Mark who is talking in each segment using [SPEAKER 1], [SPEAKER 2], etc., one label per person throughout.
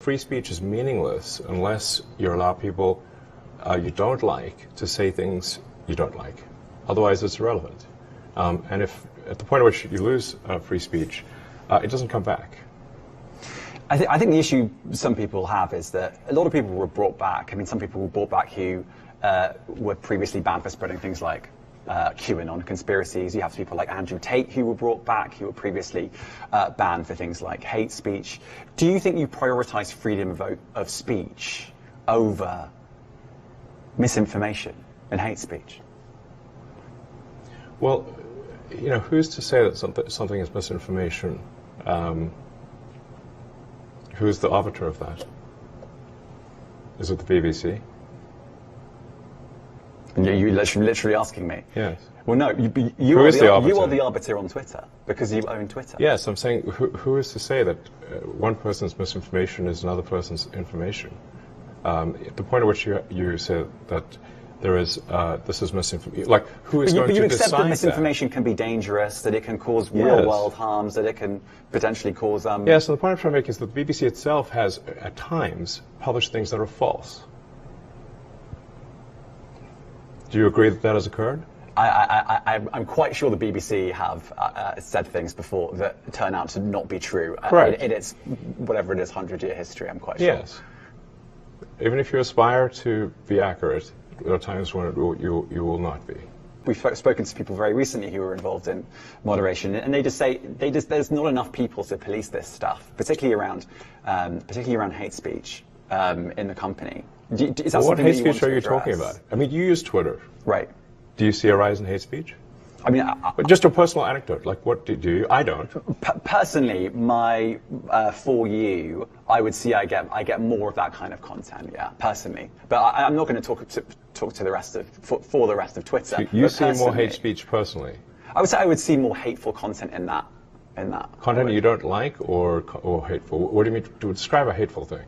[SPEAKER 1] free speech is meaningless unless you allow people you don't like to say things you don't like. Otherwise, it's irrelevant. And if at the point at which you lose free speech, it doesn't come back.
[SPEAKER 2] I think the issue some people have is that a lot of people were brought back. I mean, some people were brought back who were previously banned for spreading things like QAnon conspiracies. You have people like Andrew Tate who were brought back, who were previously banned for things like hate speech. Do you think you prioritize freedom of speech over misinformation and hate speech?
[SPEAKER 1] Well, you know, who's to say that something is misinformation? Who's the arbiter of that? Is it the BBC?
[SPEAKER 2] You're literally asking me?
[SPEAKER 1] Yes.
[SPEAKER 2] Well, no, you are the arbiter on Twitter, because you own Twitter.
[SPEAKER 1] Yes, I'm saying, who is to say that one person's misinformation is another person's information? At the point at which you say that there is, this is misinformation, like, who is going to decide that?
[SPEAKER 2] But you accept that misinformation can be dangerous, that it can cause real-world harms, that it can potentially cause...
[SPEAKER 1] Yeah, so the point I'm trying to make is that the BBC itself has, at times, published things that are false. Do you agree that that has occurred?
[SPEAKER 2] I'm quite sure the BBC have said things before that turn out to not be true.
[SPEAKER 1] Correct.
[SPEAKER 2] In its, whatever it is, 100-year history, I'm quite sure.
[SPEAKER 1] Yes. Even if you aspire to be accurate, there are times when you will not be.
[SPEAKER 2] We've spoken to people very recently who were involved in moderation, and they just say there's not enough people to police this stuff, particularly around hate speech in the company. Is that
[SPEAKER 1] what hate
[SPEAKER 2] that
[SPEAKER 1] speech are you talking about? I mean, you use Twitter.
[SPEAKER 2] Right.
[SPEAKER 1] Do you see a rise in hate speech?
[SPEAKER 2] I mean,
[SPEAKER 1] just a personal anecdote. Like, what do you? I don't.
[SPEAKER 2] Personally, for you, I would see I get more of that kind of content. Yeah, personally, but I'm not going to talk to the rest of for the rest of Twitter.
[SPEAKER 1] So you see more hate speech personally?
[SPEAKER 2] I would say I would see more hateful content in that.
[SPEAKER 1] Content you don't like, or hateful? What do you mean to describe a hateful thing?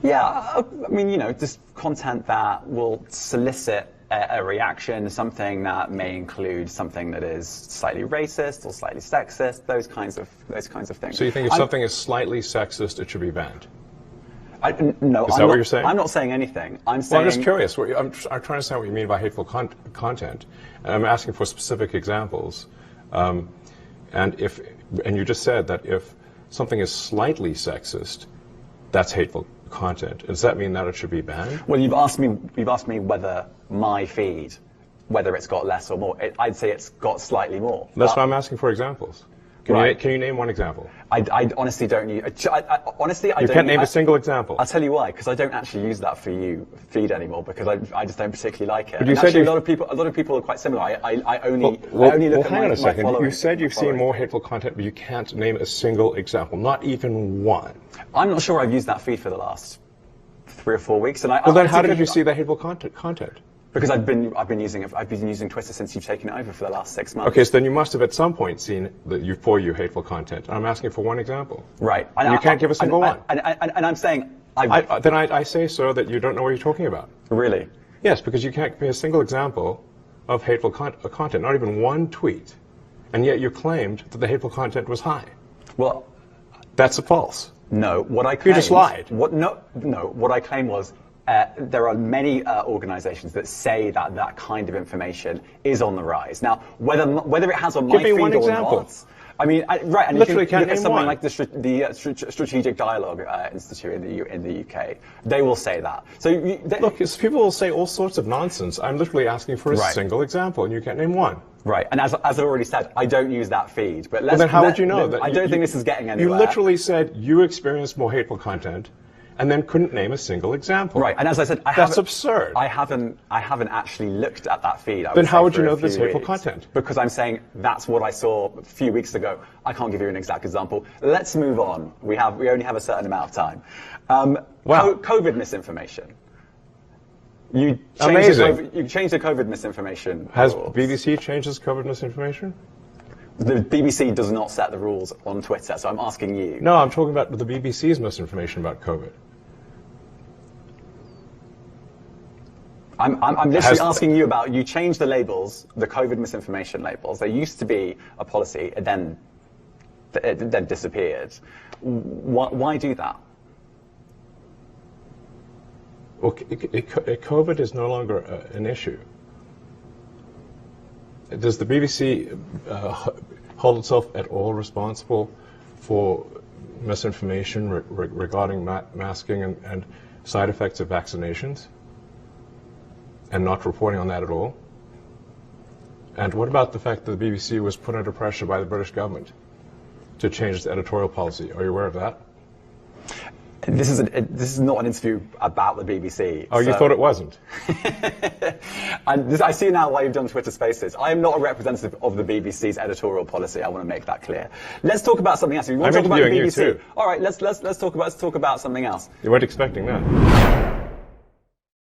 [SPEAKER 2] Yeah, I mean, you know, just content that will solicit a reaction, something that may include something that is slightly racist or slightly sexist, those kinds of things.
[SPEAKER 1] So you think if something is slightly sexist, it should be banned?
[SPEAKER 2] No,
[SPEAKER 1] is that what you're saying?
[SPEAKER 2] I'm not saying anything. I'm saying.
[SPEAKER 1] Well, I'm just curious. I'm trying to understand what you mean by hateful content. And I'm asking for specific examples. And you just said that if something is slightly sexist, that's hateful content. Does that mean that it should be banned?
[SPEAKER 2] Well, you've asked me whether my feed, whether it's got less or more. I'd say it's got slightly more.
[SPEAKER 1] That's why I'm asking for examples. Can you name one example?
[SPEAKER 2] I honestly don't use. Honestly, I
[SPEAKER 1] you
[SPEAKER 2] don't.
[SPEAKER 1] can't name a single example.
[SPEAKER 2] I'll tell you why. Because I don't actually use that for you feed anymore. Because I just don't particularly like it.
[SPEAKER 1] But you
[SPEAKER 2] said
[SPEAKER 1] actually,
[SPEAKER 2] a lot of people are quite similar. I only look at
[SPEAKER 1] hang on a second. You said you've seen
[SPEAKER 2] following.
[SPEAKER 1] more hateful content, but you can't name a single example, not even one.
[SPEAKER 2] I'm not sure I've used that feed for the last 3 or 4 weeks. And
[SPEAKER 1] then how did you see the hateful content?
[SPEAKER 2] Because I've been using Twitter since you've taken it over for the last 6 months.
[SPEAKER 1] Okay, so then you must have at some point seen for you hateful content. I'm asking for one example.
[SPEAKER 2] Right.
[SPEAKER 1] And you can't give a single one.
[SPEAKER 2] And I'm saying
[SPEAKER 1] then I say, sir, that you don't know what you're talking about.
[SPEAKER 2] Really?
[SPEAKER 1] Yes, because you can't give me a single example of hateful content, not even one tweet, and yet you claimed that the hateful content was high.
[SPEAKER 2] Well,
[SPEAKER 1] that's false.
[SPEAKER 2] No, what I claimed...
[SPEAKER 1] You just lied.
[SPEAKER 2] What I claimed was there are many organizations that say that kind of information is on the rise. Now, whether it has on my feed or not... I mean, right, and
[SPEAKER 1] literally
[SPEAKER 2] you can look at something
[SPEAKER 1] one.
[SPEAKER 2] like the Strategic Dialogue Institute in the UK. They will say that. So
[SPEAKER 1] look, people will say all sorts of nonsense. I'm literally asking for a single example, and you can't name one.
[SPEAKER 2] Right, and as I've already said, I don't use that feed. But
[SPEAKER 1] then how would you know that?
[SPEAKER 2] I don't think this is getting anywhere.
[SPEAKER 1] You literally said you experienced more hateful content, and then couldn't name a single example.
[SPEAKER 2] Right, and as I said,
[SPEAKER 1] that's absurd.
[SPEAKER 2] I haven't actually looked at that feed.
[SPEAKER 1] Then how would you know this hateful content?
[SPEAKER 2] Because I'm saying that's what I saw a few weeks ago. I can't give you an exact example. Let's move on. We only have a certain amount of time.
[SPEAKER 1] Wow.
[SPEAKER 2] COVID misinformation. You changed the COVID misinformation.
[SPEAKER 1] Has
[SPEAKER 2] rules.
[SPEAKER 1] BBC changed its COVID misinformation?
[SPEAKER 2] The BBC does not set the rules on Twitter, so I'm asking you.
[SPEAKER 1] No, I'm talking about the BBC's misinformation about COVID.
[SPEAKER 2] I'm literally asking you about, you changed the labels, the COVID misinformation labels. There used to be a policy, it then disappeared. Why do that?
[SPEAKER 1] Well, COVID is no longer an issue. Does the BBC hold itself at all responsible for misinformation regarding masking and side effects of vaccinations, and not reporting on that at all? And what about the fact that the BBC was put under pressure by the British government to change its editorial policy? Are you aware of that?
[SPEAKER 2] This is not an interview about the BBC.
[SPEAKER 1] Oh, you thought it wasn't?
[SPEAKER 2] I see now why you've done Twitter Spaces. I am not a representative of the BBC's editorial policy. I want to make that clear. Let's talk about something else. If you want to talk about the BBC,
[SPEAKER 1] you too.
[SPEAKER 2] all right. Let's talk about something else.
[SPEAKER 1] You weren't expecting that.